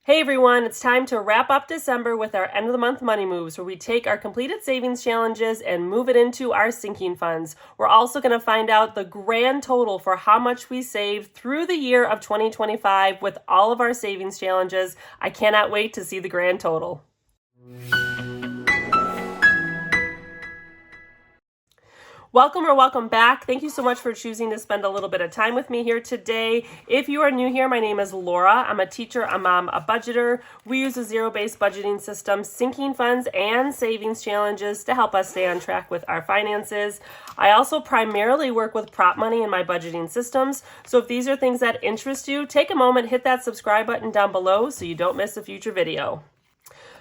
Hey everyone, it's time to wrap up December with our end of the month money moves, where we take our completed savings challenges and move it into our sinking funds. We're also going to find out the grand total for how much we saved through the year of 2025 with all of our savings challenges. I cannot wait to see the grand total. Welcome back. Thank you so much for choosing to spend a little bit of time with me here today. If you are new here, my name is Laura. I'm a teacher, a mom, a budgeter. We use a zero-based budgeting system, sinking funds, and savings challenges to help us stay on track with our finances. I also primarily work with prop money in my budgeting systems. So if these are things that interest you, take a moment, hit that subscribe button down below so you don't miss a future video.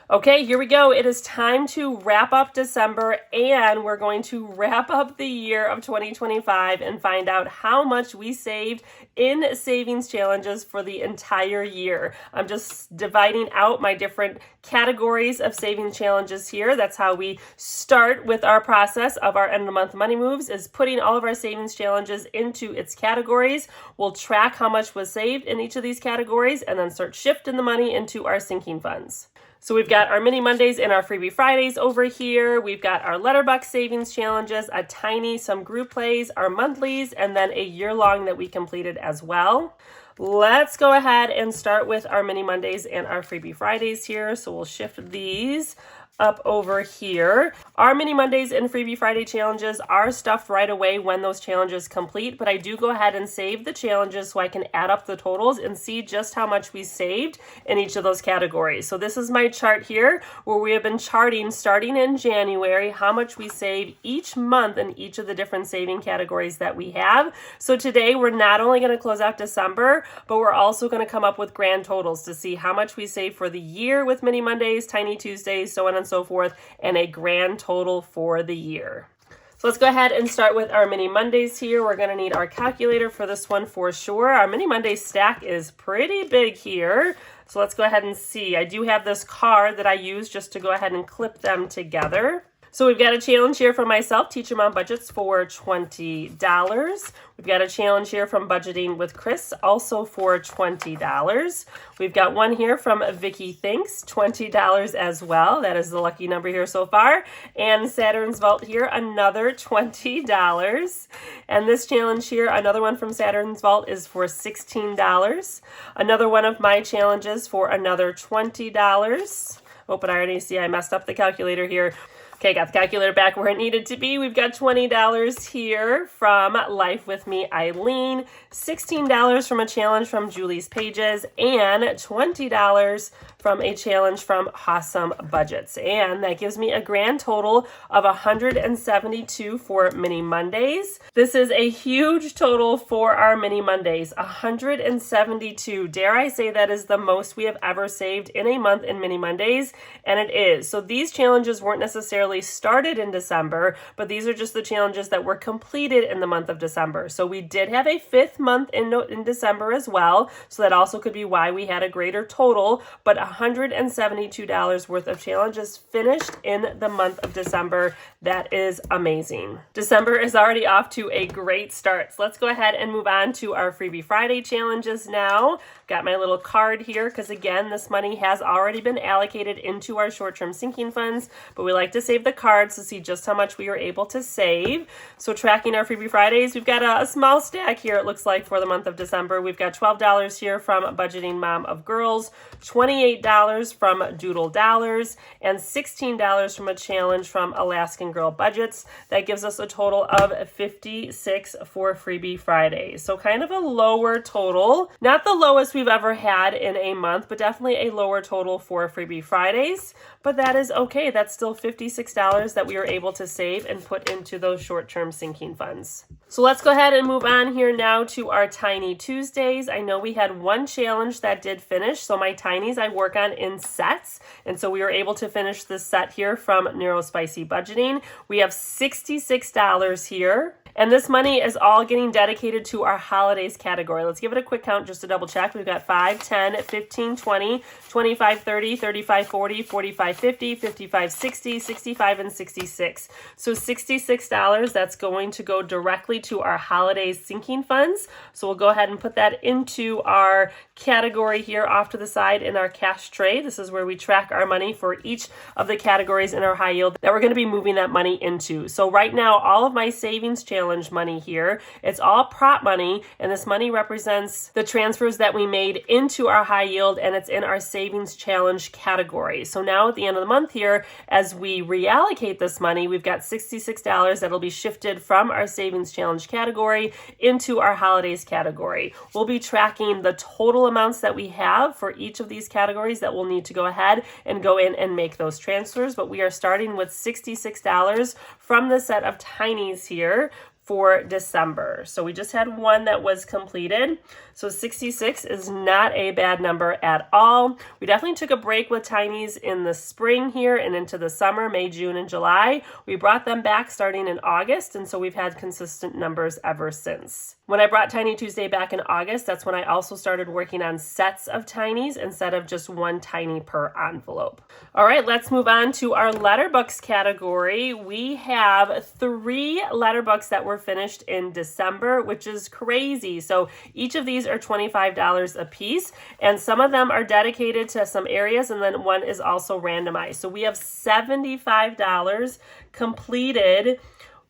Okay, here we go. It is time to wrap up December, and we're going to wrap up the year of 2025 and find out how much we saved in savings challenges for the entire year. I'm just dividing out my different categories of savings challenges here. That's how we start with our process of our end of the month money moves, is putting all of our savings challenges into its categories. We'll track how much was saved in each of these categories and then start shifting the money into our sinking funds. So we've got our mini Mondays and our freebie Fridays over here. We've got our letterbox savings challenges, a tiny, some group plays, our monthlies, and then a year long that we completed as well. Let's go ahead and start with our mini Mondays and our freebie Fridays here. So we'll shift these up over here. Our mini Mondays and freebie Friday challenges are stuffed right away when those challenges complete, but I do go ahead and save the challenges so I can add up the totals and see just how much we saved in each of those categories. So this is my chart here where we have been charting starting in January how much we save each month in each of the different saving categories that we have. So today we're not only going to close out December, but we're also going to come up with grand totals to see how much we save for the year with mini Mondays, tiny Tuesdays, so on and so forth, and a grand total for the year. So let's go ahead and start with our mini Mondays here. We're going to need our calculator for this one for sure. Our mini Monday stack is pretty big here. So let's go ahead and see. I do have this card that I use just to go ahead and clip them together. So we've got a challenge here from myself, TeacherMomBudgets, for $20. We've got a challenge here from Budgeting with Chris, also for $20. We've got one here from Vicky Thinks, $20 as well. That is the lucky number here so far. And Saturn's Vault here, another $20. And this challenge here, another one from Saturn's Vault, is for $16. Another one of my challenges for another $20. Oh, but I already see I messed up the calculator here. Okay, got the calculator back where it needed to be. We've got $20 here from Life With Me Eileen, $16 from a challenge from Julie's Pages, and $20 from a challenge from Awesome Budgets. And that gives me a grand total of $172 for mini Mondays. This is a huge total for our mini Mondays, $172. Dare I say that is the most we have ever saved in a month in mini Mondays, and it is. So these challenges weren't necessarily started in December, but these are just the challenges that were completed in the month of December. So we did have a fifth month in December as well, so that also could be why we had a greater total, but $172 worth of challenges finished in the month of December. That is amazing. December is already off to a great start. So let's go ahead and move on to our freebie Friday challenges now. Got my little card here because, again, this money has already been allocated into our short-term sinking funds, but we like to save the cards to see just how much we were able to save. So tracking our freebie Fridays, we've got a small stack here, it looks like, for the month of December. We've got $12 here from Budgeting Mom of Girls, $28 from Doodle Dollars, and $16 from a challenge from Alaskan Girl Budgets. That gives us a total of $56 for freebie Fridays. So kind of a lower total. Not the lowest we've ever had in a month, but definitely a lower total for freebie Fridays. But that is okay. That's still $56 that we were able to save and put into those short-term sinking funds. So let's go ahead and move on here now to our Tiny Tuesdays. I know we had one challenge that did finish. So my tinies I work on in sets. And so we were able to finish this set here from Neurospicy Budgeting. We have $66 here. And this money is all getting dedicated to our holidays category. Let's give it a quick count just to double check. We've got 5, 10, 15, 20, 25, 30, 35, 40, 45, 50, 55, 60, 65, and 66. So $66, that's going to go directly to our holidays sinking funds. So we'll go ahead and put that into our category here off to the side in our cash tray. This is where we track our money for each of the categories in our high yield that we're going to be moving that money into. So right now, all of my savings challenge money here, it's all prop money, and this money represents the transfers that we made into our high yield, and it's in our savings challenge category. So now at the end of the month here, as we reallocate this money, we've got $66 that'll be shifted from our savings challenge category into our holidays category. We'll be tracking the total amounts that we have for each of these categories that we'll need to go ahead and go in and make those transfers, but we are starting with $66 from the set of tinies here for December. So we just had one that was completed. So 66 is not a bad number at all. We definitely took a break with tinies in the spring here and into the summer, May, June, and July. We brought them back starting in August, and so we've had consistent numbers ever since. When I brought Tiny Tuesday back in August, that's when I also started working on sets of tinies instead of just one tiny per envelope. All right, let's move on to our letter books category. We have 3 letter books that were finished in December, which is crazy. So each of these are $25 a piece, and some of them are dedicated to some areas, and then one is also randomized. So we have $75 completed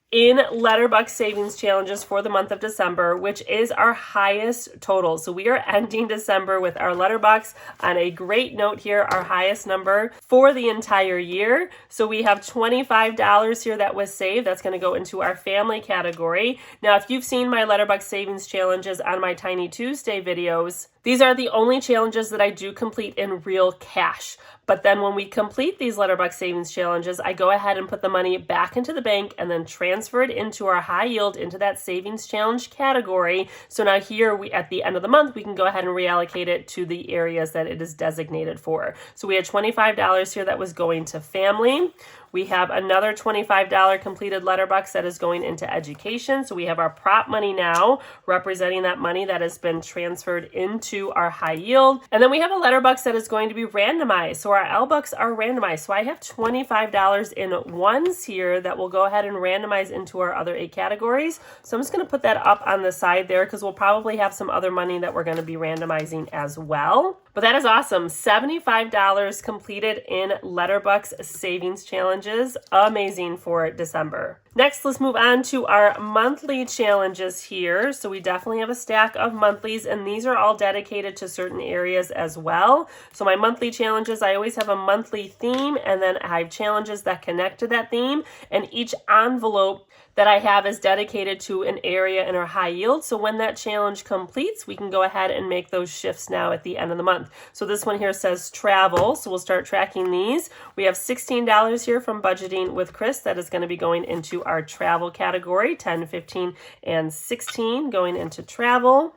in Letterbox Savings Challenges for the month of December, which is our highest total. So we are ending December with our Letterbox on a great note here, our highest number for the entire year. So we have $25 here that was saved. That's going to go into our family category. Now, if you've seen my Letterbox Savings Challenges on my Tiny Tuesday videos, these are the only challenges that I do complete in real cash. But then when we complete these Letterbox Savings Challenges, I go ahead and put the money back into the bank and then transfer it into our high yield into that Savings Challenge category. So now here, at the end of the month, we can go ahead and reallocate it to the areas that it is designated for. So we had $25 here that was going to family. We have another $25 completed letterbox that is going into education. So we have our prop money now representing that money that has been transferred into our high yield. And then we have a letterbox that is going to be randomized. So our L bucks are randomized. So I have $25 in ones here that will go ahead and randomize into our other 8 categories. So I'm just going to put that up on the side there because we'll probably have some other money that we're going to be randomizing as well. But that is awesome. $75 completed in Letterbox Savings Challenges. Amazing for December. Next, let's move on to our monthly challenges here. So we definitely have a stack of monthlies, and these are all dedicated to certain areas as well. So my monthly challenges, I always have a monthly theme, and then I have challenges that connect to that theme, and each envelope that I have is dedicated to an area in our high yield. So when that challenge completes, we can go ahead and make those shifts now at the end of the month. So this one here says travel. So we'll start tracking these. We have $16 here from Budgeting with Chris. That is going to be going into our travel category, 10, 15, and 16 going into travel.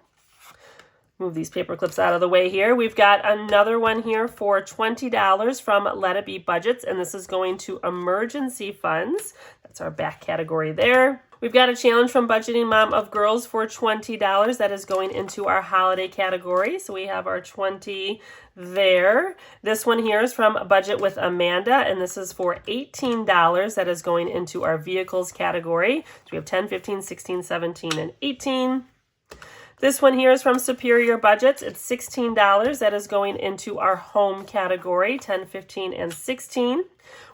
Move these paper clips out of the way here. We've got another one here for $20 from Let It Be Budgets, and this is going to emergency funds. That's our back category there. We've got a challenge from Budgeting Mom of Girls for $20 that is going into our holiday category. So we have our 20 there. This one here is from Budget with Amanda, and this is for $18 that is going into our vehicles category. So we have 10, 15, 16, 17, and 18. This one here is from Superior Budgets. It's $16 that is going into our home category, 10, 15, and 16.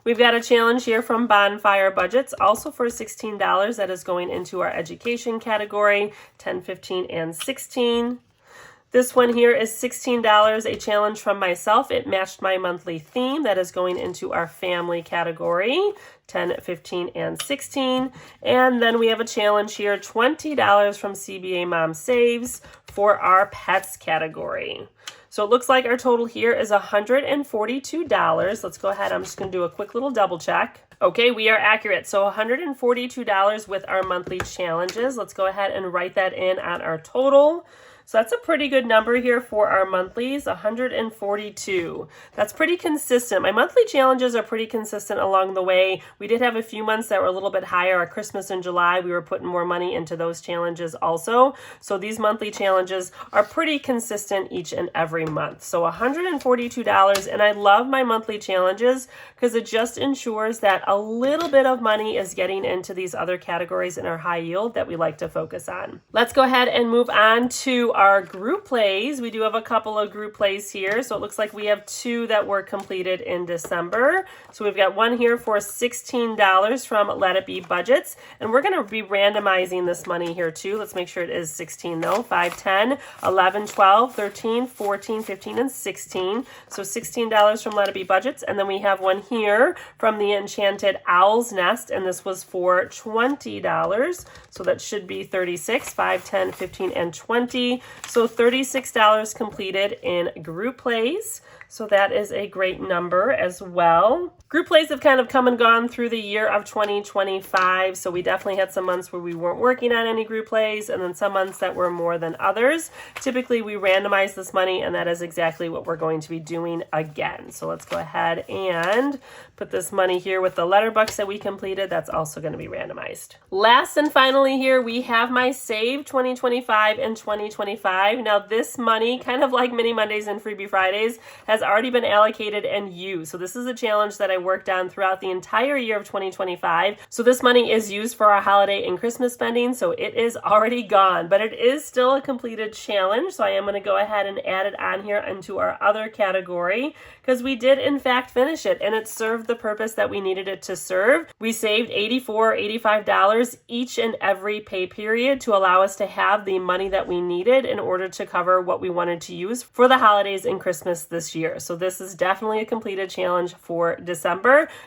We've got a challenge here from Bonfire Budgets, also for $16 that is going into our education category, 10, 15, and 16. This one here is $16, a challenge from myself. It matched my monthly theme that is going into our family category, 10, 15, and 16. And then we have a challenge here, $20 from CBA Mom Saves for our pets category. So it looks like our total here is $142. Let's go ahead. I'm just going to do a quick little double check. Okay, we are accurate. So $142 with our monthly challenges. Let's go ahead and write that in on our total. So that's a pretty good number here for our monthlies, 142. That's pretty consistent. My monthly challenges are pretty consistent along the way. We did have a few months that were a little bit higher. Our Christmas in July, we were putting more money into those challenges also. So these monthly challenges are pretty consistent each and every month. So $142, and I love my monthly challenges because it just ensures that a little bit of money is getting into these other categories in our high yield that we like to focus on. Let's go ahead and move on to our group plays. We do have a couple of group plays here. So it looks like we have 2 that were completed in December. So we've got one here for $16 from Let It Be Budgets. And we're going to be randomizing this money here too. Let's make sure it is 16 though. 5, 10, 11, 12, 13, 14, 15, and 16. So $16 from Let It Be Budgets. And then we have one here from the Enchanted Owl's Nest. And this was for $20. So that should be 36, 5, 10, 15, and 20. So $36 completed in group plays. So that is a great number as well. Group plays have kind of come and gone through the year of 2025. So we definitely had some months where we weren't working on any group plays, and then some months that were more than others. Typically we randomize this money, and that is exactly what we're going to be doing again. So let's go ahead and put this money here with the letter bucks that we completed. That's also going to be randomized. Last and finally here, we have my Save 2025 and 2025. Now this money, kind of like Mini Mondays and Freebie Fridays, has already been allocated and used. So this is a challenge that I worked on throughout the entire year of 2025. So this money is used for our holiday and Christmas spending, so it is already gone, but it is still a completed challenge. So I am going to go ahead and add it on here into our other category because we did in fact finish it and it served the purpose that we needed it to serve. We saved $84, $85 each and every pay period to allow us to have the money that we needed in order to cover what we wanted to use for the holidays and Christmas this year. So this is definitely a completed challenge for December,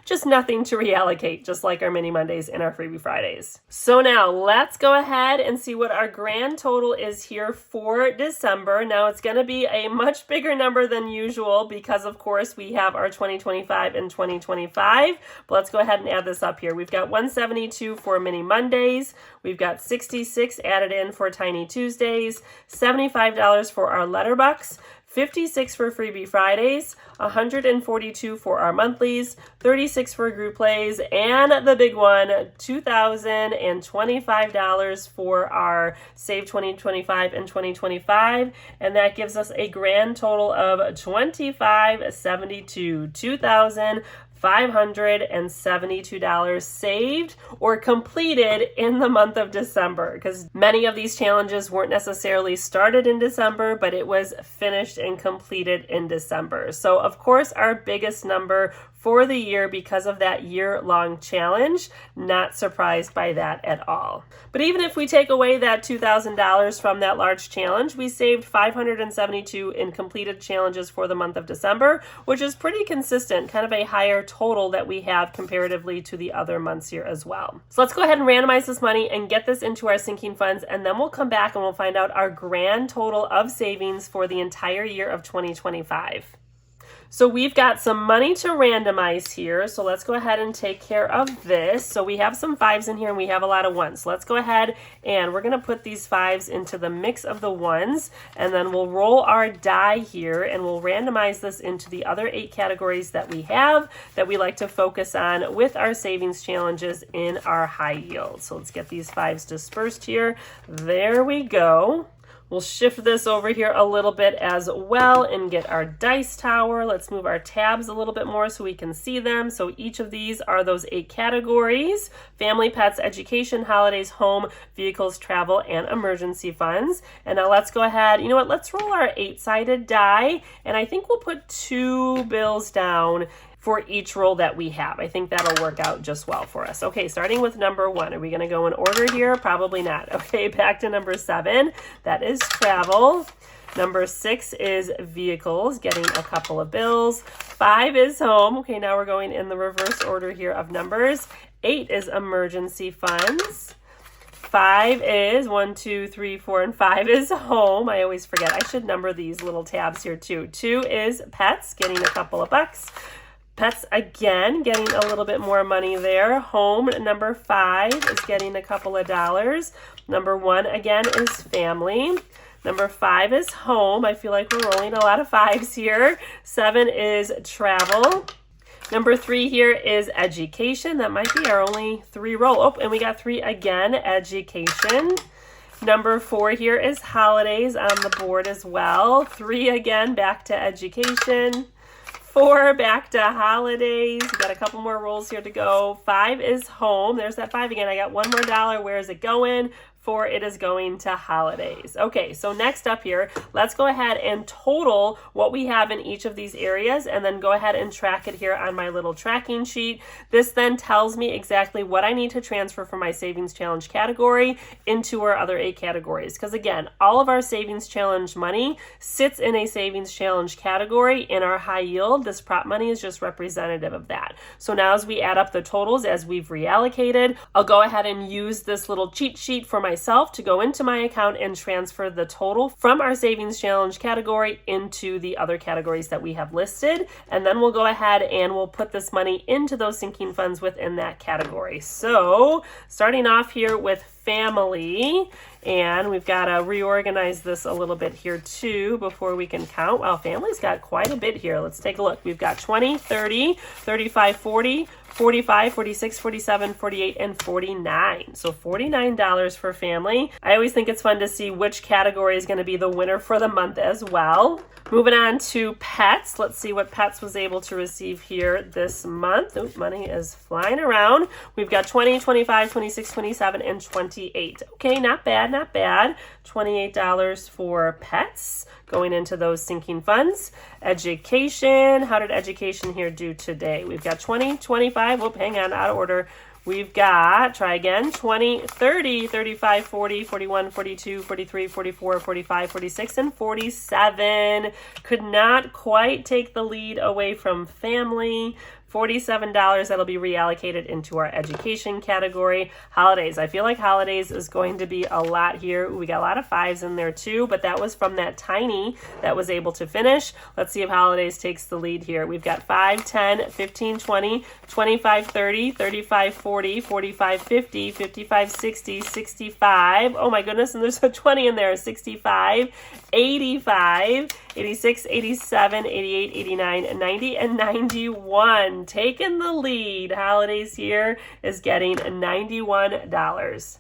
just nothing to reallocate, just like our Mini Mondays and our Freebie Fridays. So now let's go ahead and see what our grand total is here for December. Now it's going to be a much bigger number than usual because of course we have our 2025 and 2025, but let's go ahead and add this up here. We've got 172 for Mini Mondays. We've got 66 added in for Tiny Tuesdays, $75 for our Letterbucks, 56 for Freebie Fridays, 142 for our monthlies, 36 for group plays, and the big one, $2,025 for our Save 2025 and 2025, and that gives us a grand total of $2,572, $2,572 saved or completed in the month of December, because many of these challenges weren't necessarily started in December, but it was finished and completed in December. So of course our biggest number for the year because of that year-long challenge. Not surprised by that at all. But even if we take away that $2,000 from that large challenge, we saved $572 in completed challenges for the month of December, which is pretty consistent, kind of a higher total that we have comparatively to the other months here as well. So let's go ahead and randomize this money and get this into our sinking funds, and then we'll come back and we'll find out our grand total of savings for the entire year of 2025. So we've got some money to randomize here. So let's go ahead and take care of this. So we have some 5s in here and we have a lot of 1s. So let's go ahead and we're going to put these 5s into the mix of the 1s, and then we'll roll our die here and we'll randomize this into the other 8 categories that we have that we like to focus on with our savings challenges in our high yield. So let's get these 5s dispersed here. There we go. We'll shift this over here a little bit as well and get our dice tower. Let's move our tabs a little bit more so we can see them. So each of these are those 8 categories: family, pets, education, holidays, home, vehicles, travel, and emergency funds. And now let's go ahead, you know what, let's roll our 8-sided die, and I think we'll put 2 bills down for each roll that we have. I think that'll work out just well for us. Okay, starting with number 1. Are we going to go in order here? Probably not. Okay, back to number 7. That is travel. Number 6 is vehicles, getting a couple of bills. 5 is home. Okay, now we're going in the reverse order here of numbers. 8 is emergency funds. 5 is 1, 2, 3, 4, and 5 is home. I always forget. I should number these little tabs here too. 2 is pets, getting a couple of bucks. Pets, again, getting a little bit more money there. Home, number 5, is getting a couple of dollars. Number 1, again, is family. Number 5 is home. I feel like we're rolling a lot of 5s here. 7 is travel. Number 3 here is education. That might be our only 3 roll. Oh, and we got 3 again, education. Number 4 here is holidays on the board as well. 3 again, back to education. 4 back to holidays. We got a couple more rolls here to go. 5 is home. There's that 5 again. I got one more dollar. Where is it going? 4, it is going to holidays. Okay, so next up here, let's go ahead and total what we have in each of these areas and then go ahead and track it here on my little tracking sheet. This then tells me exactly what I need to transfer from my savings challenge category into our other 8 categories. Because again, all of our savings challenge money sits in a savings challenge category in our high yield. This prop money is just representative of that. So now as we add up the totals as we've reallocated, I'll go ahead and use this little cheat sheet for myself to go into my account and transfer the total from our savings challenge category into the other categories that we have listed. And then we'll go ahead and we'll put this money into those sinking funds within that category. So starting off here with family, and we've got to reorganize this a little bit here too before we can count. Wow, family's got quite a bit here. Let's take a look. We've got 20, 30, 35, 40, 45, 46, 47, 48, and 49. So $49 for family. I always think it's fun to see which category is going to be the winner for the month as well. Moving on to pets. Let's see what pets was able to receive here this month. Ooh, money is flying around. We've got 20, 25, 26, 27, and 28. Okay, not bad, not bad. $28 for pets going into those sinking funds. Education. How did education here do today? We've got 20, 25. Whoop, hang on, out of order. We've got, try again, 20, 30, 35, 40, 41, 42, 43, 44, 45, 46, and 47. Could not quite take the lead away from family. $47, that'll be reallocated into our education category. Holidays, I feel like holidays is going to be a lot here. We got a lot of 5s in there too, but that was from that tiny that was able to finish. Let's see if holidays takes the lead here. We've got 5, 10, 15, 20, 25, 30, 35, 40, 45, 50, 55, 60, 65. Oh my goodness, and there's a 20 in there. 65, 85, 86, 87, 88, 89, 90, and 91. Taking the lead. Holidays here is getting $91.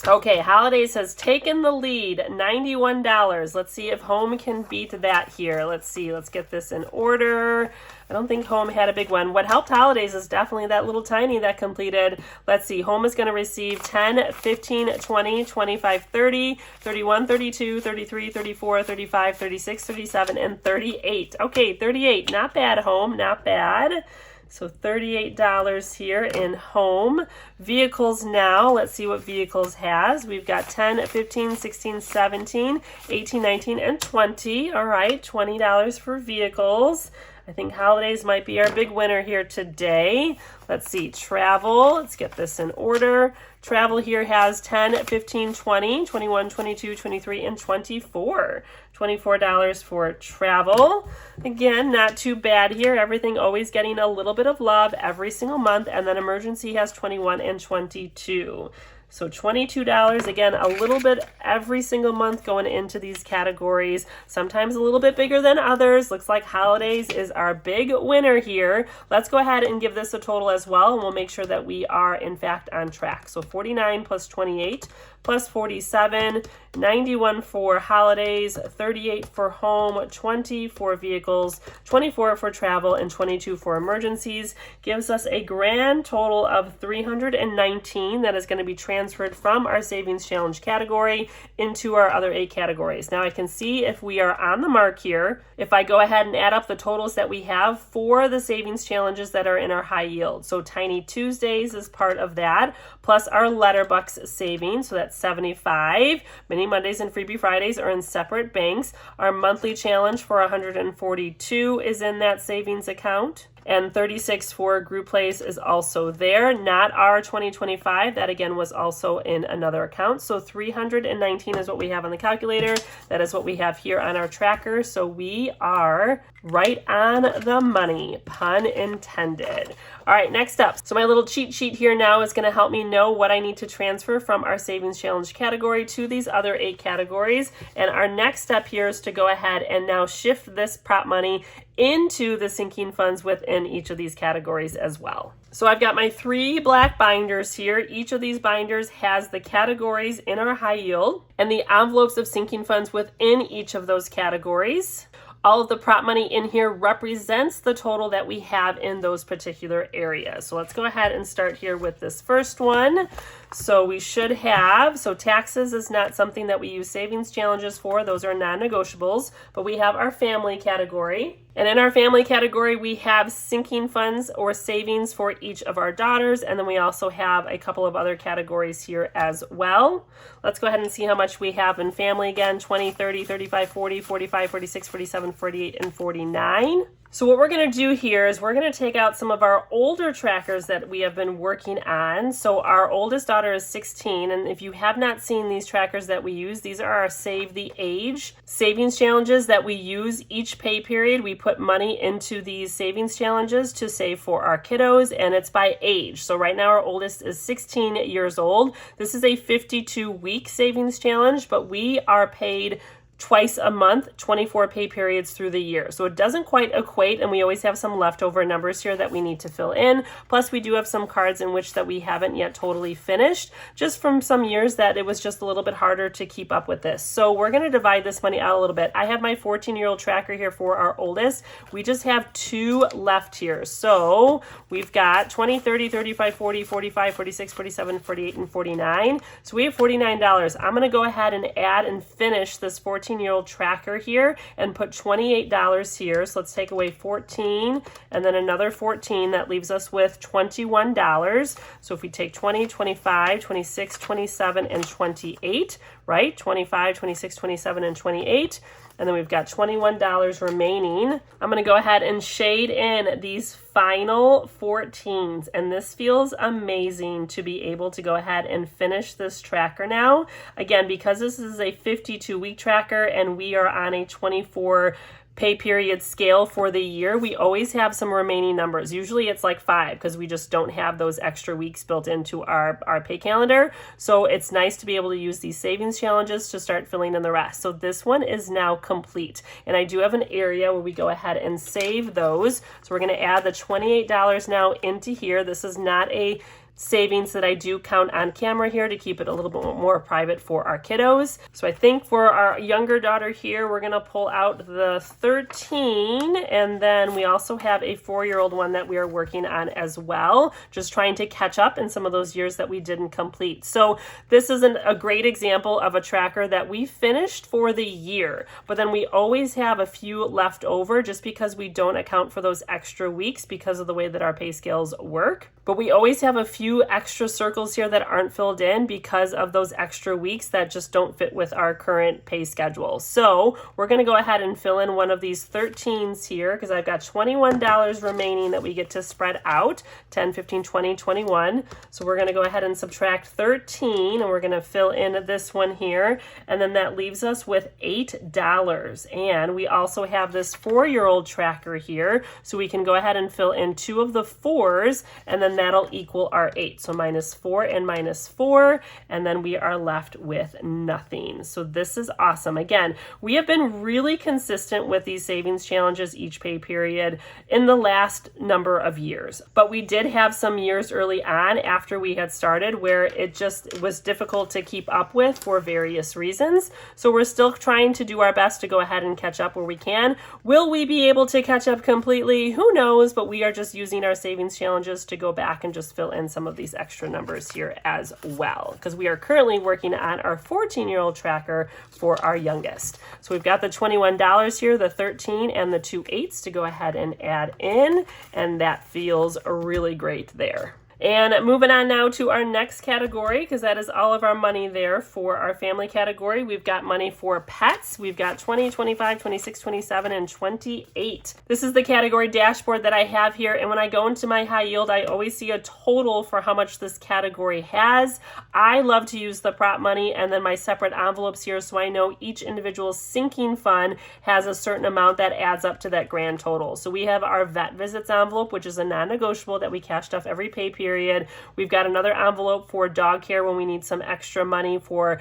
Okay, holidays has taken the lead, $91. Let's see if home can beat that here. Let's see. Let's get this in order. I don't think home had a big one. What helped holidays is definitely that little tiny that completed. Let's see. Home is going to receive 10, 15, 20, 25, 30, 31, 32, 33, 34, 35, 36, 37, and 38. Okay, 38. Not bad, home. Not bad. So $38 here in home. Vehicles now. Let's see what vehicles has. We've got 10, 15, 16, 17, 18, 19, and 20. All right, $20 for vehicles. I think holidays might be our big winner here today. Let's see, travel. Let's get this in order. Travel here has 10, 15, 20, 21, 22, 23, and 24. $24 for travel. Again, not too bad here. Everything always getting a little bit of love every single month. And then emergency has 21 and 22. So $22, again, a little bit every single month going into these categories, sometimes a little bit bigger than others. Looks like holidays is our big winner here. Let's go ahead and give this a total as well, and we'll make sure that we are, in fact, on track. So 49 plus 28 plus 47, 91 for holidays, 38 for home, 20 for vehicles, 24 for travel, and 22 for emergencies. Gives us a grand total of 319 that is going to be transferred from our savings challenge category into our other 8 categories. Now I can see if we are on the mark here, if I go ahead and add up the totals that we have for the savings challenges that are in our high yield. So Tiny Tuesdays is part of that, plus our Letterbucks savings, so that's 75. Mini Mondays and Freebie Fridays are in separate banks. Our monthly challenge for 142 is in that savings account. and $36 for group place is also there. Not our 2025. That again was also in another account. So $319 is what we have on the calculator. That is what we have here on our tracker. So we are right on the money, pun intended. All right, next up. So my little cheat sheet here now is going to help me know what I need to transfer from our savings challenge category to these other 8 categories. And our next step here is to go ahead and now shift this prop money into the sinking funds within each of these categories as well. So I've got my 3 black binders here. Each of these binders has the categories in our high yield and the envelopes of sinking funds within each of those categories. All of the prop money in here represents the total that we have in those particular areas. So let's go ahead and start here with this first one. So we should have, so taxes is not something that we use savings challenges for. Those are non-negotiables, but we have our family category. And in our family category, we have sinking funds or savings for each of our daughters. And then we also have a couple of other categories here as well. Let's go ahead and see how much we have in family again: 20, 30, 35, 40, 45, 46, 47, 48, and 49. So what we're going to do here is we're going to take out some of our older trackers that we have been working on. So our oldest daughter is 16, and if you have not seen these trackers that we use, these are our Save the Age savings challenges that we use each pay period. We put money into these savings challenges to save for our kiddos, and it's by age. So right now our oldest is 16 years old. This is a 52-week savings challenge, but we are paid twice a month, 24 pay periods through the year. So it doesn't quite equate, and we always have some leftover numbers here that we need to fill in. Plus we do have some cards in which that we haven't yet totally finished, just from some years that it was just a little bit harder to keep up with this. So we're going to divide this money out a little bit. I have my 14-year-old tracker here for our oldest. We just have 2 left here. So we've got 20, 30, 35, 40, 45, 46, 47, 48, and 49. So we have $49. I'm going to go ahead and add and finish this 14-year-old tracker here and put $28 here. So let's take away 14 and then another 14. That leaves us with $21. So if we take 20, 25, 26, 27, and 28, right? 25, 26, 27, and 28. And then we've got $21 remaining. I'm going to go ahead and shade in these final 14s. And this feels amazing to be able to go ahead and finish this tracker now. Again, because this is a 52-week tracker and we are on a 24 pay period scale for the year, we always have some remaining numbers. Usually it's like 5 because we just don't have those extra weeks built into our pay calendar. So it's nice to be able to use these savings challenges to start filling in the rest. So this one is now complete. And I do have an area where we go ahead and save those. So we're going to add the $28 now into here. This is not a savings that I do count on camera here to keep it a little bit more private for our kiddos. So I think for our younger daughter here, we're going to pull out the 13, and then we also have a 4-year-old one that we are working on as well, just trying to catch up in some of those years that we didn't complete. So this is a great example of a tracker that we finished for the year, but then we always have a few left over just because we don't account for those extra weeks because of the way that our pay scales work. But we always have a few extra circles here that aren't filled in because of those extra weeks that just don't fit with our current pay schedule. So we're going to go ahead and fill in one of these 13s here because I've got $21 remaining that we get to spread out, 10, 15, 20, 21. So we're going to go ahead and subtract 13 and we're going to fill in this one here. And then that leaves us with $8. And we also have this 4-year-old tracker here. So we can go ahead and fill in 2 of the 4s, and then that'll equal our 8. So -4 and -4, and then we are left with nothing. So this is awesome. Again, we have been really consistent with these savings challenges each pay period in the last number of years. But we did have some years early on after we had started where it just was difficult to keep up with for various reasons. So we're still trying to do our best to go ahead and catch up where we can. Will we be able to catch up completely? Who knows, but we are just using our savings challenges to go back and just fill in some of these extra numbers here as well, because we are currently working on our 14-year-old tracker for our youngest. So we've got the $21 here, the 13, and the 2 8s to go ahead and add in, and that feels really great there. And moving on now to our next category, because that is all of our money there for our family category. We've got money for pets. We've got 20, 25, 26, 27, and 28. This is the category dashboard that I have here. And when I go into my high yield, I always see a total for how much this category has. I love to use the prop money and then my separate envelopes here, so I know each individual sinking fund has a certain amount that adds up to that grand total. So we have our vet visits envelope, which is a non-negotiable that we cash off every pay period. We've got another envelope for dog care when we need some extra money for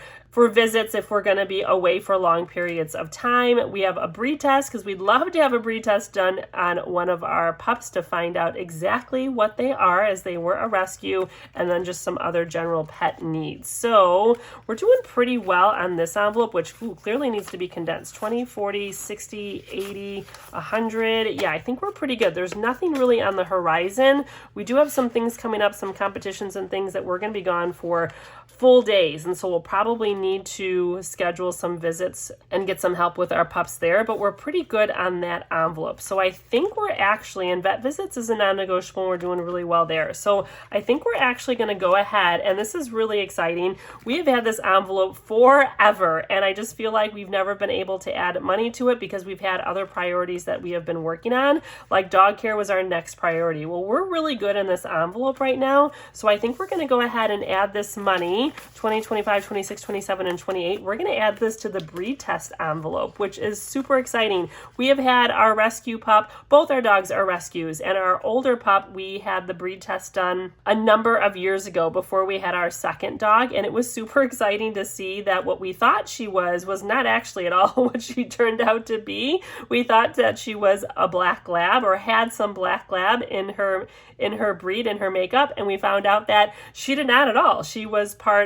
visits if we're going to be away for long periods of time. We have a breed test because we'd love to have a breed test done on one of our pups to find out exactly what they are as they were a rescue, and then just some other general pet needs. So we're doing pretty well on this envelope, which clearly needs to be condensed. 20, 40, 60, 80, 100. Yeah, I think we're pretty good. There's nothing really on the horizon. We do have some things coming up, some competitions and things that we're going to be gone for full days, and so we'll probably need to schedule some visits and get some help with our pups there, but we're pretty good on that envelope. So I think we're actually, and vet visits is a non-negotiable, and we're doing really well there. So I think we're actually going to go ahead, and this is really exciting. We have had this envelope forever, and I just feel like we've never been able to add money to it because we've had other priorities that we have been working on, like dog care was our next priority. Well, we're really good in this envelope right now, so I think we're going to go ahead and add this money, 20, 25, 26, 27, and 28. We're going to add this to the breed test envelope, which is super exciting. We have had our rescue pup, both our dogs are rescues, and our older pup, we had the breed test done a number of years ago before we had our second dog, and it was super exciting to see that what we thought she was not actually at all what she turned out to be. We thought that she was a black lab or had some black lab in her breed, in her makeup, and we found out that she did not at all. She was part,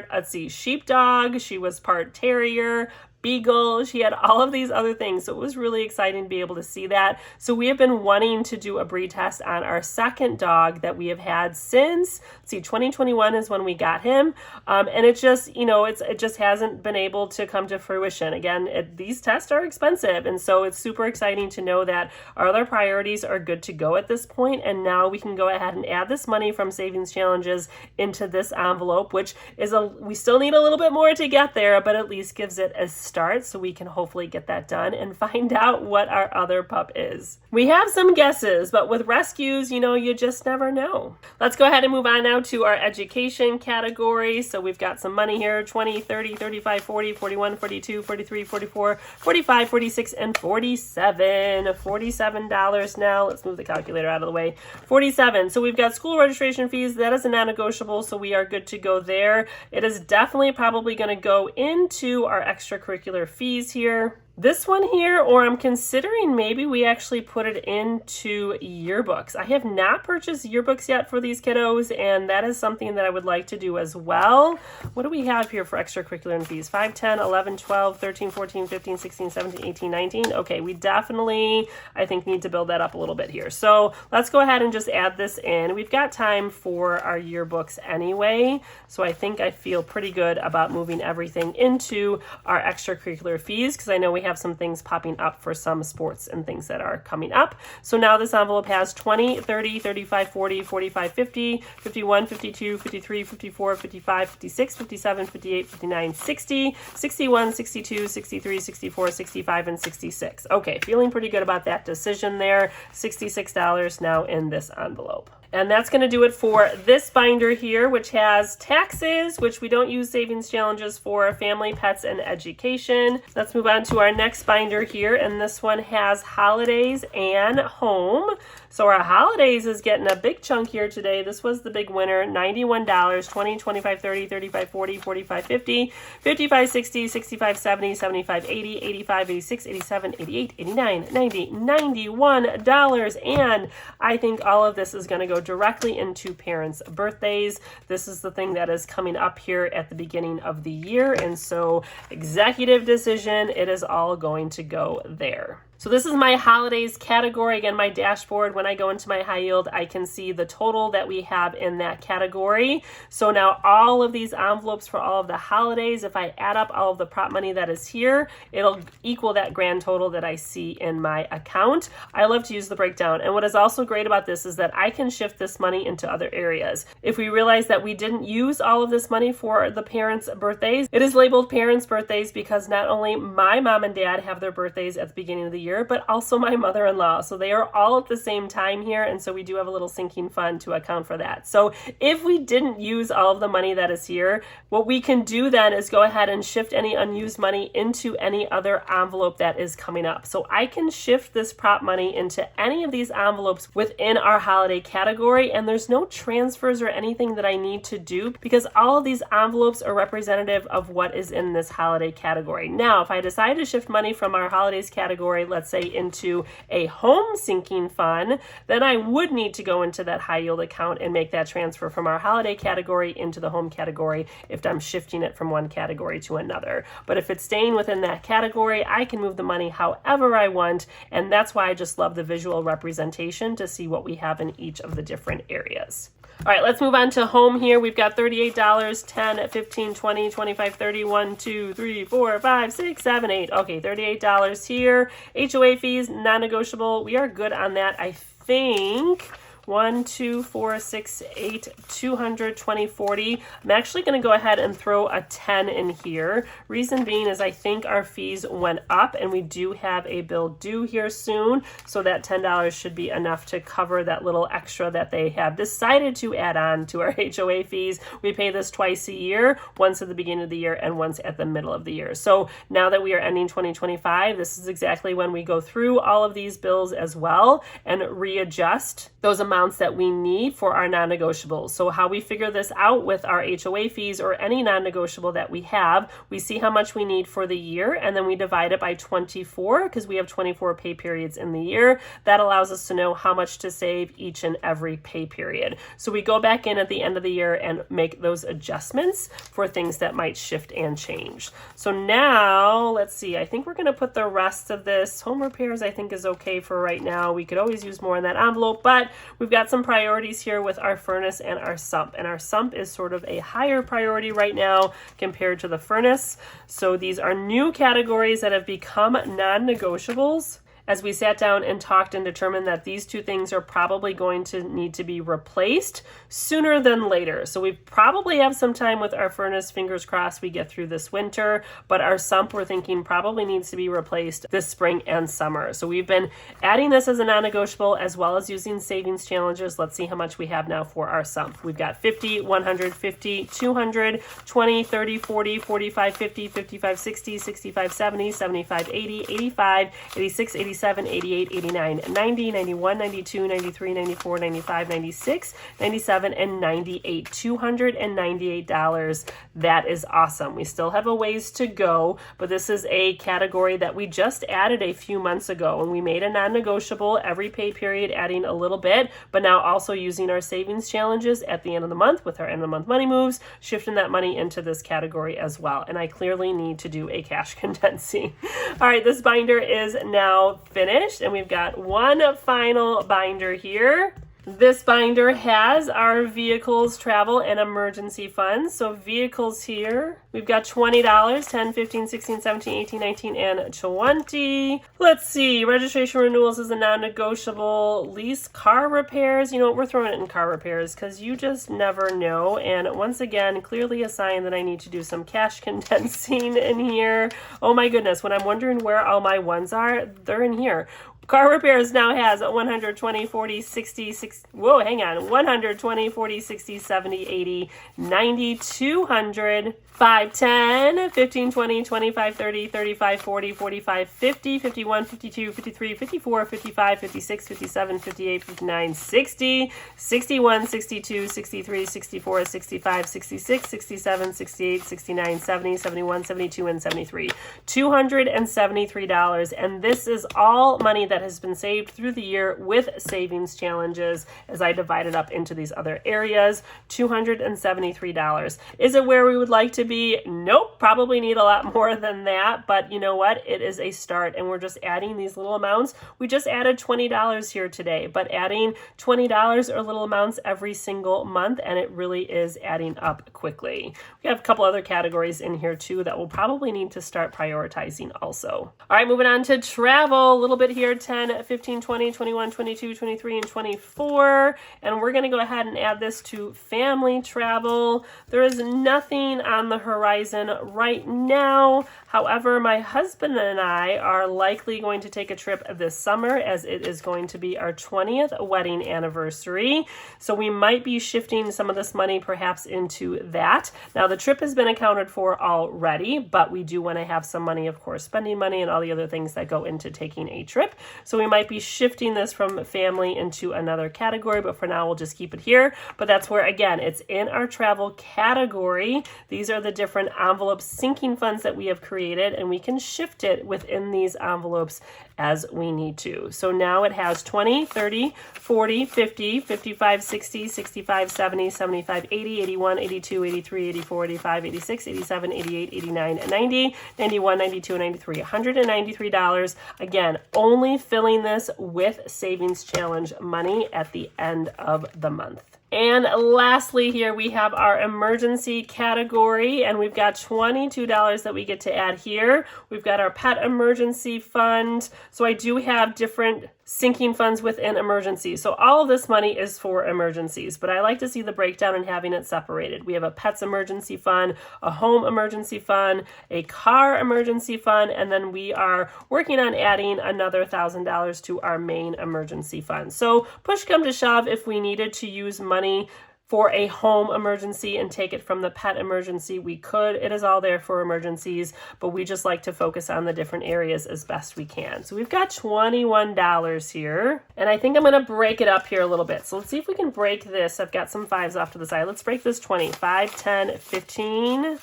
sheepdog, she was part terrier, beagle, she had all of these other things. So it was really exciting to be able to see that. So we have been wanting to do a breed test on our second dog that we have had since, 2021 is when we got him. And it just, it just hasn't been able to come to fruition. Again, these tests are expensive. And so it's super exciting to know that our other priorities are good to go at this point. And now we can go ahead and add this money from savings challenges into this envelope, which is we still need a little bit more to get there, but at least gives it a start so we can hopefully get that done and find out what our other pup is. We have some guesses, but with rescues, you just never know. Let's go ahead and move on now to our education category. So we've got some money here, 20, 30, 35, 40, 41, 42, 43, 44, 45, 46, and 47. $47 now. Let's move the calculator out of the way. 47. So we've got school registration fees. That is a non-negotiable, so we are good to go there. It is definitely probably going to go into our extracurricular fees here. This one here, or I'm considering maybe we actually put it into yearbooks. I have not purchased yearbooks yet for these kiddos, and that is something that I would like to do as well. What do we have here for extracurricular and fees? 5, 10, 11, 12, 13, 14, 15, 16, 17, 18, 19. Okay, we definitely, I think, need to build that up a little bit here. So let's go ahead and just add this in. We've got time for our yearbooks anyway, so I think I feel pretty good about moving everything into our extracurricular fees because I know we have some things popping up for some sports and things that are coming up. So now this envelope has 20, 30, 35, 40, 45, 50, 51, 52, 53, 54, 55, 56, 57, 58, 59, 60, 61, 62, 63, 64, 65, and 66. Okay, feeling pretty good about that decision there. $66 now in this envelope. And that's going to do it for this binder here, which has taxes, which we don't use savings challenges for, family, pets, and education. Let's move on to our next binder here, and this one has holidays and home. So our holidays is getting a big chunk here today. This was the big winner, $91, 20, 25, 30, 35, 40, 45, 50, 55, 60, 65, 70, 75, 80, 85, 86, 87, 88, 89, 90, $91. And I think all of this is going to go directly into parents' birthdays. This is the thing that is coming up here at the beginning of the year. And so executive decision, it is all going to go there. So this is my holidays category. Again, my dashboard. When I go into my high yield, I can see the total that we have in that category. So now all of these envelopes for all of the holidays, if I add up all of the prop money that is here, it'll equal that grand total that I see in my account. I love to use the breakdown. And what is also great about this is that I can shift this money into other areas. If we realize that we didn't use all of this money for the parents' birthdays, it is labeled parents' birthdays because not only my mom and dad have their birthdays at the beginning of the year, but also my mother-in-law. So they are all at the same time here. And so we do have a little sinking fund to account for that. So if we didn't use all of the money that is here, what we can do then is go ahead and shift any unused money into any other envelope that is coming up. So I can shift this prop money into any of these envelopes within our holiday category. And there's no transfers or anything that I need to do because all of these envelopes are representative of what is in this holiday category. Now, if I decide to shift money from our holidays category, let's say into a home sinking fund, then I would need to go into that high yield account and make that transfer from our holiday category into the home category if I'm shifting it from one category to another. But if it's staying within that category, I can move the money however I want. And that's why I just love the visual representation to see what we have in each of the different areas. All right, let's move on to home here. We've got $38, $10, $15, $20, $25, $30, $1, $2, $3, $4, $5, $6, $7, $8. Okay, $38 here. HOA fees, non-negotiable. We are good on that, I think. 1, 2, 4, 6, 8, 200, 20, 40. I'm actually going to go ahead and throw a 10 in here. Reason being is I think our fees went up and we do have a bill due here soon. So that $10 should be enough to cover that little extra that they have decided to add on to our HOA fees. We pay this twice a year, once at the beginning of the year and once at the middle of the year. So now that we are ending 2025, this is exactly when we go through all of these bills as well and readjust those amounts that we need for our non-negotiables. So how we figure this out with our HOA fees or any non-negotiable that we have, we see how much we need for the year and then we divide it by 24 because we have 24 pay periods in the year. That allows us to know how much to save each and every pay period. So we go back in at the end of the year and make those adjustments for things that might shift and change. So now let's see, I think we're going to put the rest of this home repairs I think is okay for right now. We could always use more in that envelope, but we've got some priorities here with our furnace and our sump. And our sump is sort of a higher priority right now compared to the furnace. So these are new categories that have become non-negotiables as we sat down and talked and determined that these two things are probably going to need to be replaced sooner than later. So we probably have some time with our furnace, fingers crossed we get through this winter, but our sump we're thinking probably needs to be replaced this spring and summer. So we've been adding this as a non-negotiable as well as using savings challenges. Let's see how much we have now for our sump. We've got 50, 100, 50, 200, 20, 30, 40, 45, 50, 55, 60, 65, 70, 75, 80, 85, 86, 87, 88, 89, 90, 91, 92, 93, 94, 95, 96, 97, and 98. $298. That is awesome. We still have a ways to go, but this is a category that we just added a few months ago, and we made a non-negotiable every pay period, adding a little bit, but now also using our savings challenges at the end of the month with our end of the month money moves, shifting that money into this category as well. And I clearly need to do a cash condensing. All right, this binder is now finished and we've got one final binder here. This binder has our vehicles, travel, and emergency funds. So vehicles here, we've got $20, 10, 15, 16, 17, 18, 19, and 20. Let's see, registration renewals is a non-negotiable. Lease car repairs, you know what, we're throwing it in car repairs because you just never know. And once again, clearly a sign that I need to do some cash condensing in here. Oh my goodness, when I'm wondering where all my ones are, they're in here. Car repairs now has 120, 40, 60, 60, whoa, hang on, 120, 40, 60, 70, 80, 90, 200, 5, 10, 15, 20, 25, 30, 35, 40, 45, 50, 51, 52, 53, 54, 55, 56, 57, 58, 59, 60, 61, 62, 63, 64, 65, 66, 67, 68, 69, 70, 71, 72, and 73. $273. And this is all money that has been saved through the year with savings challenges as I divide it up into these other areas. $273. Is it where we would like to be? Nope, probably need a lot more than that, but you know what? It is a start, and we're just adding these little amounts. We just added $20 here today, but adding $20 or little amounts every single month, and it really is adding up quickly. We have a couple other categories in here too that we'll probably need to start prioritizing also. All right, moving on to travel, a little bit here, 10, 15, 20, 21, 22, 23, and 24. And we're going to go ahead and add this to family travel. There is nothing on the horizon right now. However, my husband and I are likely going to take a trip this summer, as it is going to be our 20th wedding anniversary. So we might be shifting some of this money perhaps into that. Now, the trip has been accounted for already, but we do want to have some money, of course, spending money and all the other things that go into taking a trip. So we might be shifting this from family into another category, but for now we'll just keep it here. But that's where, again, it's in our travel category. These are the different envelope sinking funds that we have created, and we can shift it within these envelopes as we need to. So now it has 20, 30, 40, 50, 55, 60, 65, 70, 75, 80, 81, 82, 83, 84, 85, 86, 87, 88, 89, 90, 91, 92, and 93. $193. Again, only filling this with savings challenge money at the end of the month. And lastly here, we have our emergency category, and we've got $22 that we get to add here. We've got our pet emergency fund. So I do have different sinking funds within emergencies. So all of this money is for emergencies, but I like to see the breakdown and having it separated. We have a pets emergency fund, a home emergency fund, a car emergency fund, and then we are working on adding another $1,000 to our main emergency fund. So push come to shove, if we needed to use money for a home emergency and take it from the pet emergency, we could. It is all there for emergencies, but we just like to focus on the different areas as best we can. So we've got $21 here, and I think I'm going to break it up here a little bit. So let's see if we can break this. I've got some fives off to the side. Let's break this 20, 5, 10, 15,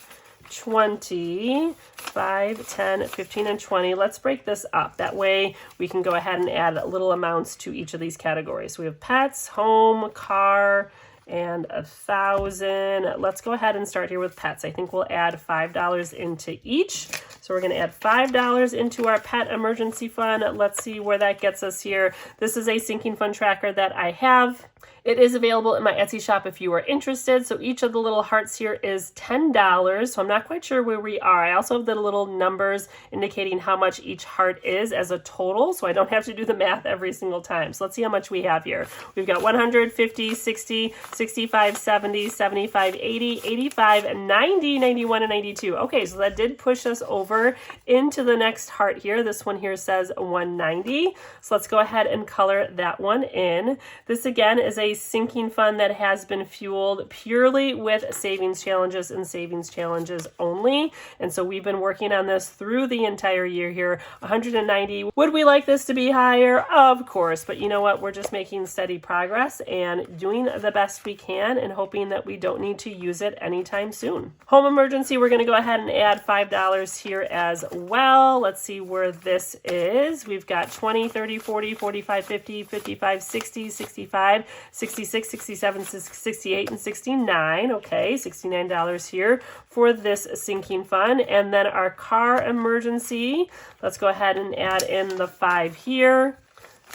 20, 5, 10, 15, and 20. Let's break this up. That way we can go ahead and add little amounts to each of these categories. So we have pets, home, car, and 1,000. Let's go ahead and start here with pets. I think we'll add $5 into each. So we're going to add $5 into our pet emergency fund. Let's see where that gets us here. This is a sinking fund tracker that I have. It is available in my Etsy shop if you are interested. So each of the little hearts here is $10. So I'm not quite sure where we are. I also have the little numbers indicating how much each heart is as a total, so I don't have to do the math every single time. So let's see how much we have here. We've got 100, 50, 60, 65, 70, 75, 80, 85, 90, 91, and 92. Okay, so that did push us over into the next heart here. This one here says 190. So let's go ahead and color that one in. This again is a sinking fund that has been fueled purely with savings challenges and savings challenges only. And so we've been working on this through the entire year here. 190. Would we like this to be higher? Of course, but you know what? We're just making steady progress and doing the best we can and hoping that we don't need to use it anytime soon. Home emergency, we're going to go ahead and add $5 here as well. Let's see where this is. We've got 20, 30, 40, 45, 50, 55, 60, 65, 66, 67, 68, and 69. Okay, $69 here for this sinking fund. And then our car emergency, let's go ahead and add in the 5 here.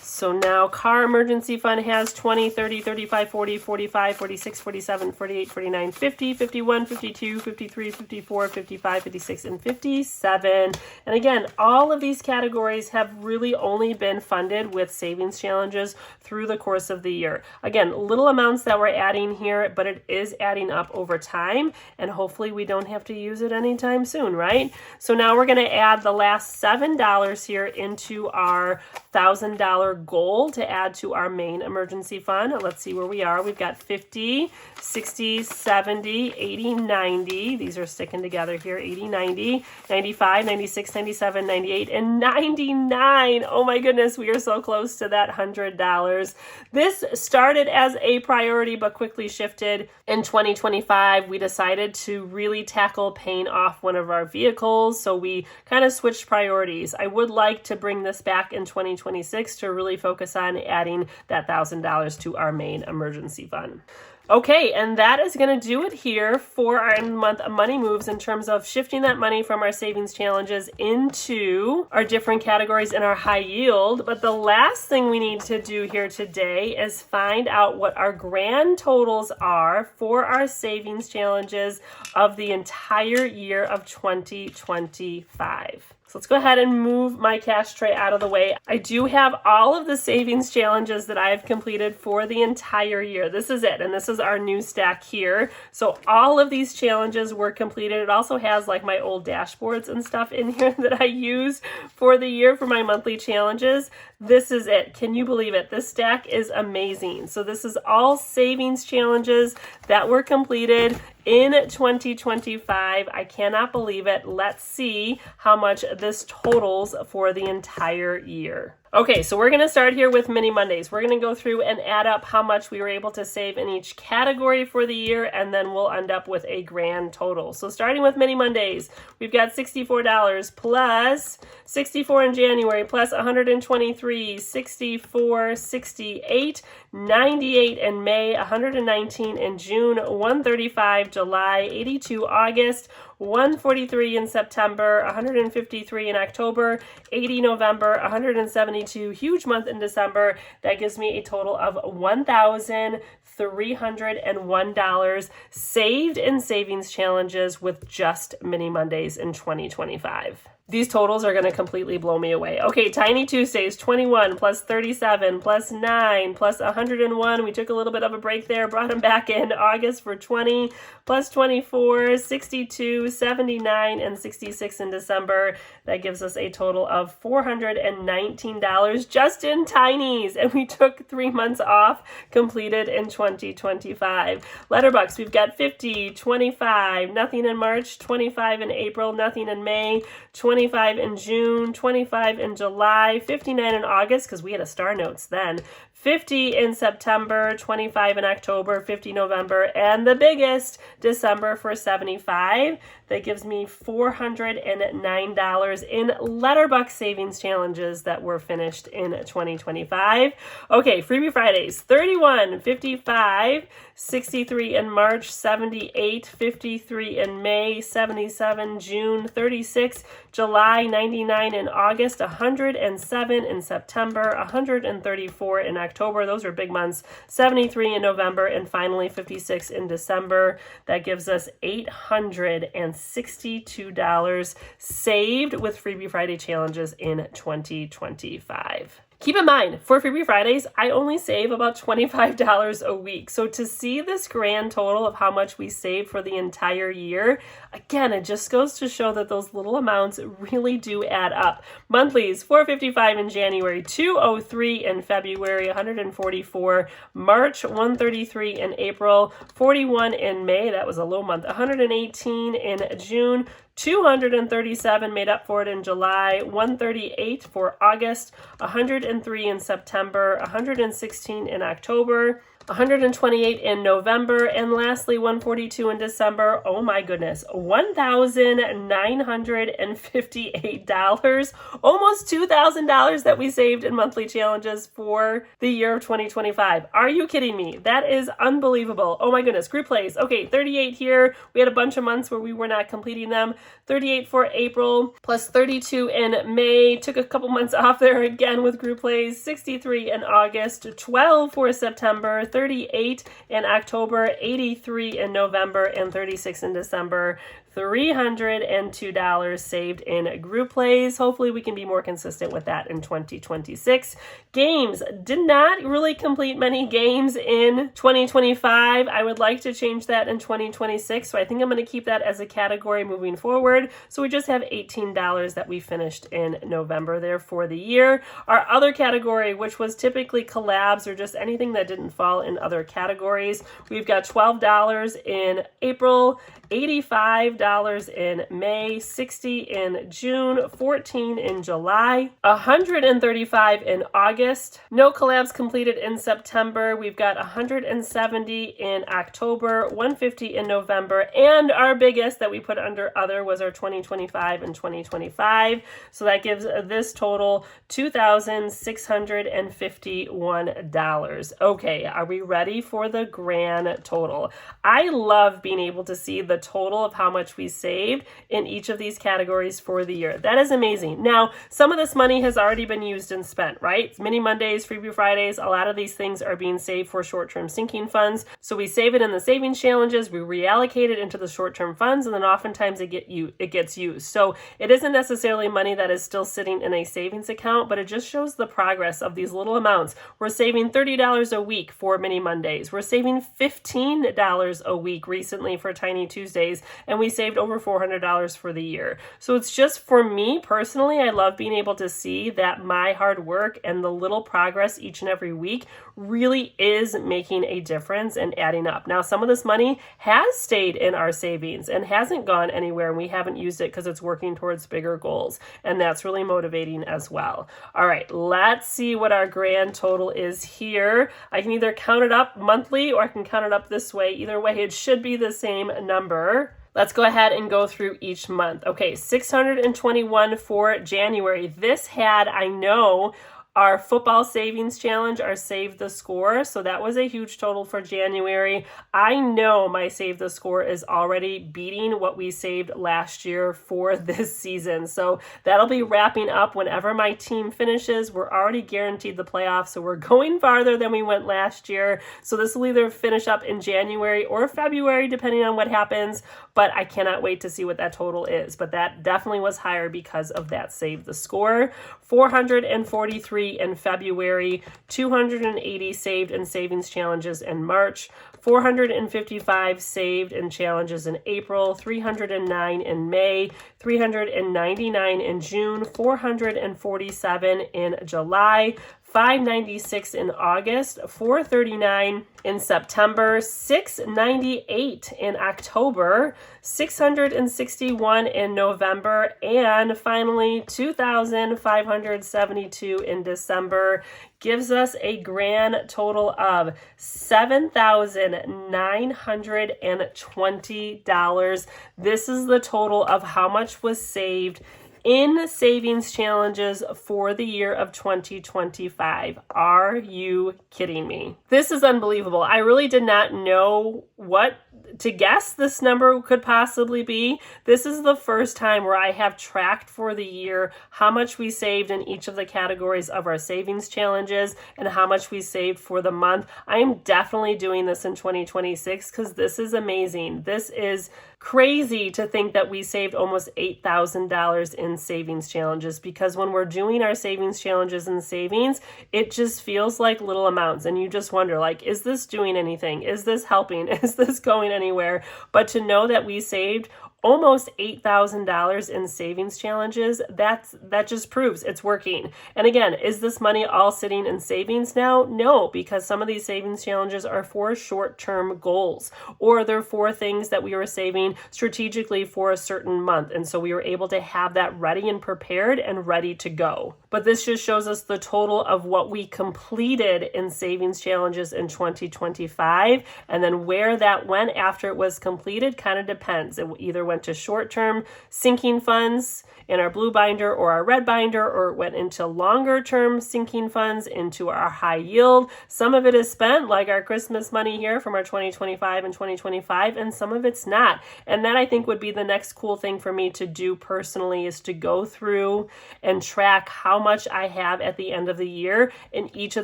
So now car emergency fund has 20, 30, 35, 40, 45, 46, 47, 48, 49, 50, 51, 52, 53, 54, 55, 56, and 57. And again, all of these categories have really only been funded with savings challenges through the course of the year. Again, little amounts that we're adding here, but it is adding up over time, and hopefully we don't have to use it anytime soon, right? So now we're going to add the last $7 here into our $1,000 goal to add to our main emergency fund. Let's see where we are. We've got 50, 60, 70, 80, 90. These are sticking together here. 80, 90, 95, 96, 97, 98, and 99. Oh my goodness, we are so close to that $100. This started as a priority but quickly shifted. In 2025, we decided to really tackle paying off one of our vehicles, so we kind of switched priorities. I would like to bring this back in 2026 2026 to really focus on adding that $1,000 to our main emergency fund. Okay, and that is going to do it here for our end-of-month money moves in terms of shifting that money from our savings challenges into our different categories in our high yield. But the last thing we need to do here today is find out what our grand totals are for our savings challenges of the entire year of 2025. So let's go ahead and move my cash tray out of the way. I do have all of the savings challenges that I've completed for the entire year. This is it, and this is our new stack here. So all of these challenges were completed. It also has like my old dashboards and stuff in here that I use for the year for my monthly challenges. This is it. Can you believe it? This stack is amazing. So this is all savings challenges that were completed in 2025. I cannot believe it. Let's see how much this totals for the entire year. Okay, so we're going to start here with Mini Mondays. We're going to go through and add up how much we were able to save in each category for the year, and then we'll end up with a grand total. So starting with Mini Mondays, we've got $64 plus 64 in January plus 123, 64, 68, 98 in May, 119 in June, 135 July, 82 August, 143 in September, 153 in October, 80 November, 172, huge month in December. That gives me a total of $1,301 saved in savings challenges with just Mini Mondays in 2025. These totals are going to completely blow me away. Okay, Tiny Tuesdays, 21 plus 37 plus 9 plus 101. We took a little bit of a break there, brought them back in August for 20 plus 24, 62, 79, and 66 in December. That gives us a total of $419 just in Tinies. And we took 3 months off, completed in 2025. Letterbucks, we've got 50, 25, nothing in March, 25 in April, nothing in May, 25 in June, 25 in July, 59 in August, because we had a Star Notes then, 50 in September, 25 in October, 50 November, and the biggest, December for 75. That gives me $409 in Letterbucks savings challenges that were finished in 2025. Okay, Freebie Fridays, 31, 55, 63 in March, 78, 53 in May, 77 June, 36 July, 99 in August, 107 in September, 134 in October. Those are big months. 73 in November, and finally 56 in December. That gives us $862 saved with Freebie Friday challenges in 2025. Keep in mind, for Freebie Fridays, I only save about $25 a week. So to see this grand total of how much we save for the entire year, again, it just goes to show that those little amounts really do add up. Monthlies, $455 in January, $203 in February, $144 March, $133 in April, $41 in May, that was a low month, $118 in June, $237 made up for it in July, $138 for August, $103 in September, $116 in October, $128 in November, and lastly, $142 in December. Oh my goodness, $1,958, almost $2,000 that we saved in monthly challenges for the year of 2025. Are you kidding me? That is unbelievable. Oh my goodness, group plays. Okay, 38 here. We had a bunch of months where we were not completing them. 38 for April, plus 32 in May. Took a couple months off there again with group plays. 63 in August, 12 for September, 38 in October, 83 in November, and 36 in December. $302 saved in group plays. Hopefully we can be more consistent with that in 2026. Games, did not really complete many games in 2025. I would like to change that in 2026, so I think I'm going to keep that as a category moving forward. So we just have $18 that we finished in November there for the year. Our other category, which was typically collabs or just anything that didn't fall in other categories, we've got $12 in April, $85 $55 in May, $60 in June, $14 in July, $135 in August. No collabs completed in September. We've got $170 in October, $150 in November, and our biggest that we put under other was our 2025 and 2025. So that gives this total $2,651. Okay, are we ready for the grand total? I love being able to see the total of how much we saved in each of these categories for the year. That is amazing. Now, some of this money has already been used and spent, right? It's Mini Mondays, Freebie Fridays, a lot of these things are being saved for short-term sinking funds. So we save it in the savings challenges, we reallocate it into the short-term funds, and then oftentimes it gets used. So it isn't necessarily money that is still sitting in a savings account, but it just shows the progress of these little amounts. We're saving $30 a week for Mini Mondays. We're saving $15 a week recently for Tiny Tuesdays, and we saved over $400 for the year. So it's just, for me personally, I love being able to see that my hard work and the little progress each and every week really is making a difference and adding up. Now, some of this money has stayed in our savings and hasn't gone anywhere, and we haven't used it because it's working towards bigger goals, and that's really motivating as well. All right, let's see what our grand total is here. I can either count it up monthly or I can count it up this way. Either way, it should be the same number. Let's go ahead and go through each month. Okay, 621 for January. This had, I know, our football savings challenge, our Save the Score. So that was a huge total for January. I know my Save the Score is already beating what we saved last year for this season. So that'll be wrapping up whenever my team finishes. We're already guaranteed the playoffs, so we're going farther than we went last year. So this will either finish up in January or February, depending on what happens. But I cannot wait to see what that total is. But that definitely was higher because of that Save the Score. 443 in February, 280 saved in savings challenges in March, 455 saved in challenges in April, 309 in May, 399 in June, 447 in July, 596 in August, 439 in September, 698 in October, 661 in November, and finally 2,572 in December. Gives us a grand total of $7,920. This is the total of how much was saved in savings challenges for the year of 2025. Are you kidding me? This is unbelievable. I really did not know what to guess this number could possibly be. This is the first time where I have tracked for the year how much we saved in each of the categories of our savings challenges and how much we saved for the month. I am definitely doing this in 2026 because this is amazing. This is crazy to think that we saved almost $8,000 in savings challenges, because when we're doing our savings challenges and savings, it just feels like little amounts and you just wonder, like, is this doing anything? Is this helping? Is this going anywhere? But to know that we saved almost $8,000 in savings challenges, that just proves it's working. And again, is this money all sitting in savings now? No, because some of these savings challenges are for short-term goals, or they're for things that we were saving strategically for a certain month. And so we were able to have that ready and prepared and ready to go. But this just shows us the total of what we completed in savings challenges in 2025. And then where that went after it was completed kind of depends. It either went to short-term sinking funds in our blue binder or our red binder, or it went into longer-term sinking funds into our high yield. Some of it is spent, like our Christmas money here from our 2025 and 2025, and some of it's not. And that, I think, would be the next cool thing for me to do personally, is to go through and track how much I have at the end of the year in each of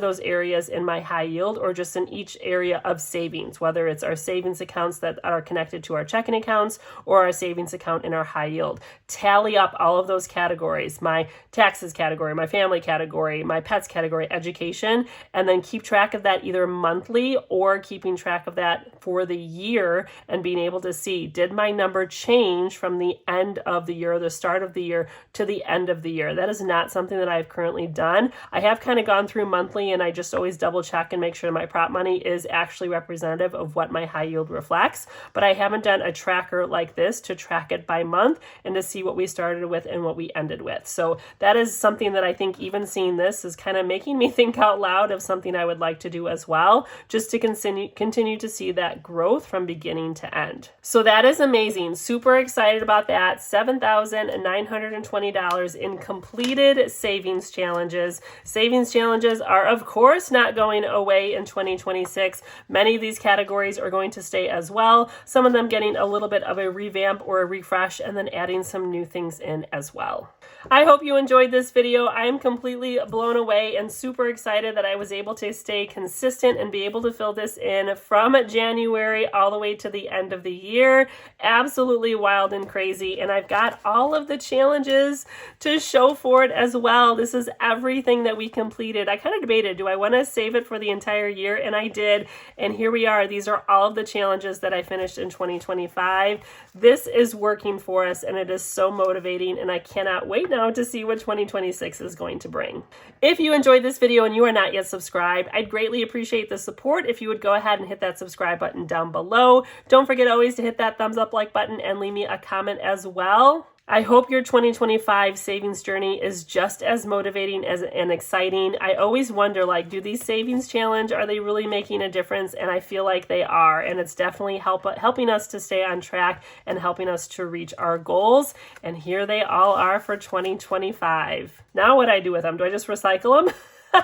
those areas in my high yield, or just in each area of savings, whether it's our savings accounts that are connected to our checking accounts or our savings account in our high yield. Tally up all of those categories, my taxes category, my family category, my pets category, education, and then keep track of that either monthly or keeping track of that for the year and being able to see, did my number change from the end of the year or the start of the year to the end of the year? That is not something that I've currently done. I have kind of gone through monthly, and I just always double check and make sure my prop money is actually representative of what my high yield reflects, but I haven't done a tracker like this this to track it by month and to see what we started with and what we ended with. So that is something that I think even seeing this is kind of making me think out loud of something I would like to do as well, just to continue to see that growth from beginning to end. So that is amazing. Super excited about that. $7,920 in completed savings challenges. Savings challenges are, of course, not going away in 2026. Many of these categories are going to stay as well. Some of them getting a little bit of a revamp or a refresh and then adding some new things in as well. I hope you enjoyed this video. I am completely blown away and super excited that I was able to stay consistent and be able to fill this in from January all the way to the end of the year. Absolutely wild and crazy. And I've got all of the challenges to show for it as well. This is everything that we completed. I kind of debated, do I want to save it for the entire year? And I did. And here we are. These are all of the challenges that I finished in 2025. This is working for us and it is so motivating, and I cannot wait now to see what 2026 is going to bring. If you enjoyed this video and you are not yet subscribed, I'd greatly appreciate the support if you would go ahead and hit that subscribe button down below. Don't forget always to hit that thumbs up like button and leave me a comment as well. I hope your 2025 savings journey is just as motivating and exciting. I always wonder, like, do these savings challenge, are they really making a difference? And I feel like they are, and it's definitely helping us to stay on track and helping us to reach our goals. And here they all are for 2025. Now what do I do with them? Do I just recycle them?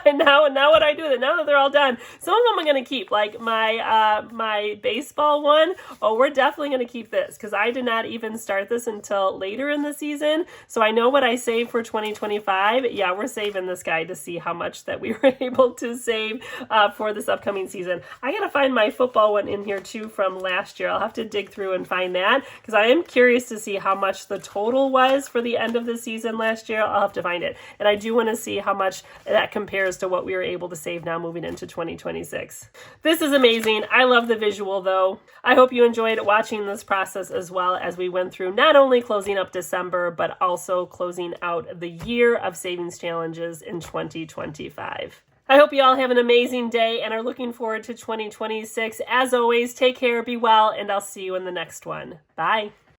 now what I do with it, now that they're all done, some of them I'm going to keep, like my baseball one. Oh, we're definitely going to keep this because I did not even start this until later in the season. So I know what I saved for 2025. Yeah, we're saving this guy to see how much that we were able to save for this upcoming season. I got to find my football one in here too from last year. I'll have to dig through and find that because I am curious to see how much the total was for the end of the season last year. I'll have to find it. And I do want to see how much that compares to what we were able to save now moving into 2026. This is amazing. I love the visual though. I hope you enjoyed watching this process as well as we went through not only closing up December, but also closing out the year of savings challenges in 2025. I hope you all have an amazing day and are looking forward to 2026. As always, take care, be well, and I'll see you in the next one. Bye.